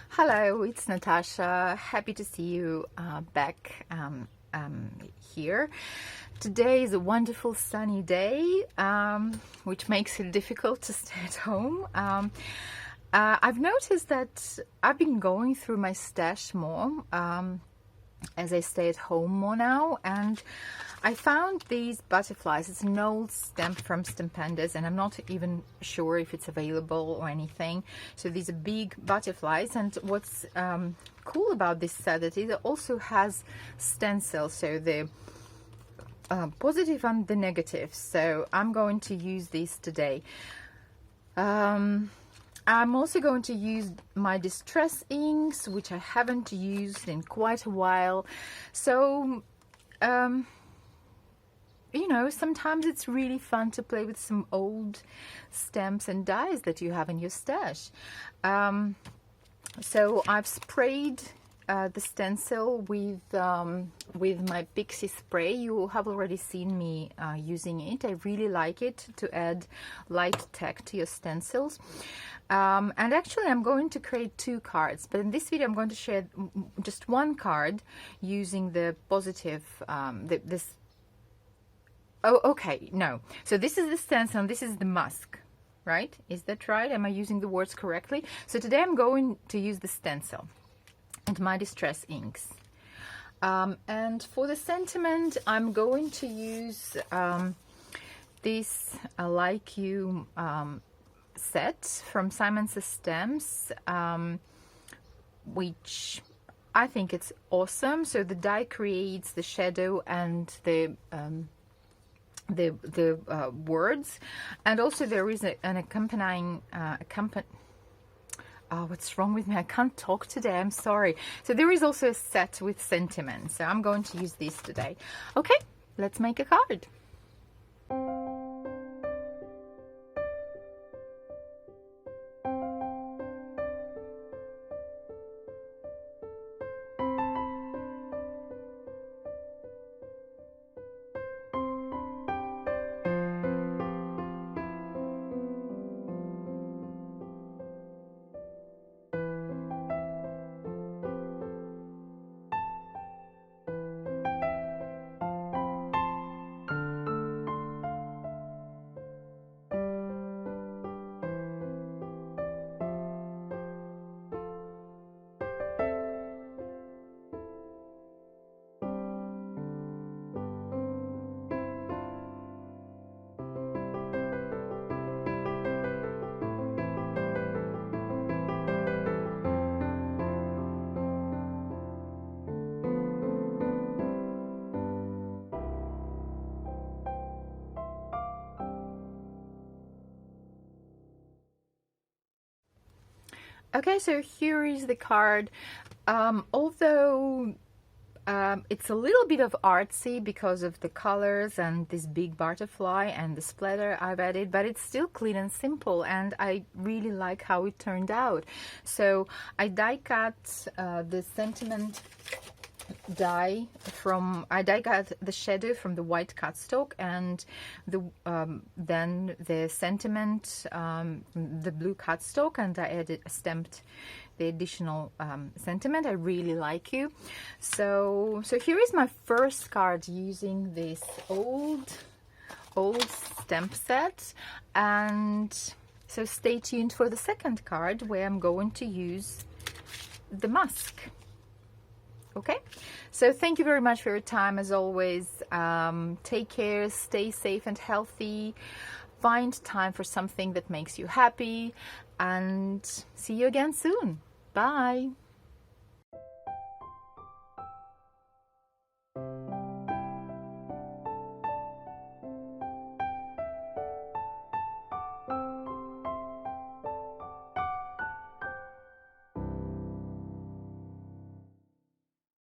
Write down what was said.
Hello, it's Natasha. Happy to see you back here. Today is a wonderful sunny day, which makes it difficult to stay at home. I've noticed that I've been going through my stash more as I stay at home more now, and I found these butterflies. It's an old stamp from Stampendas, and I'm not even sure if it's available or anything. So these are big butterflies, and what's cool about this set that it also has stencils, so the positive and the negative. So I'm going to use these today. I'm also going to use my distress inks, which I haven't used in quite a while. So, you know, sometimes it's really fun to play with some old stamps and dies that you have in your stash. So I've sprayed the stencil with my Pixie spray. You have already seen me using it. I really like it to add light tech to your stencils. And actually I'm going to create two cards, but in this video I'm going to share just one card using the positive, oh, okay, no. So this is the stencil and this is the mask, right? Is that right? Am I using the words correctly? So today I'm going to use the stencil and my distress inks. And for the sentiment, I'm going to use this Like You set from Simon Says Stamps, which I think it's awesome. So the die creates the shadow and the words, and also there is an accompanying oh, what's wrong with me? I can't talk today. I'm sorry. So there is also a set with sentiments. So I'm going to use these today. Okay, let's make a card. Okay, so here is the card. Although it's a little bit of artsy because of the colors and this big butterfly and the splatter I've added, but it's still clean and simple, and I really like how it turned out. So I die cut the sentiment die cut the shadow from the white cardstock, and then the sentiment, the blue cardstock, and I stamped the additional sentiment. I really like you. So here is my first card using this old stamp set, and so stay tuned for the second card where I'm going to use the mask. Okay, so thank you very much for your time as always. Take care, stay safe and healthy, find time for something that makes you happy, and see you again soon. Bye.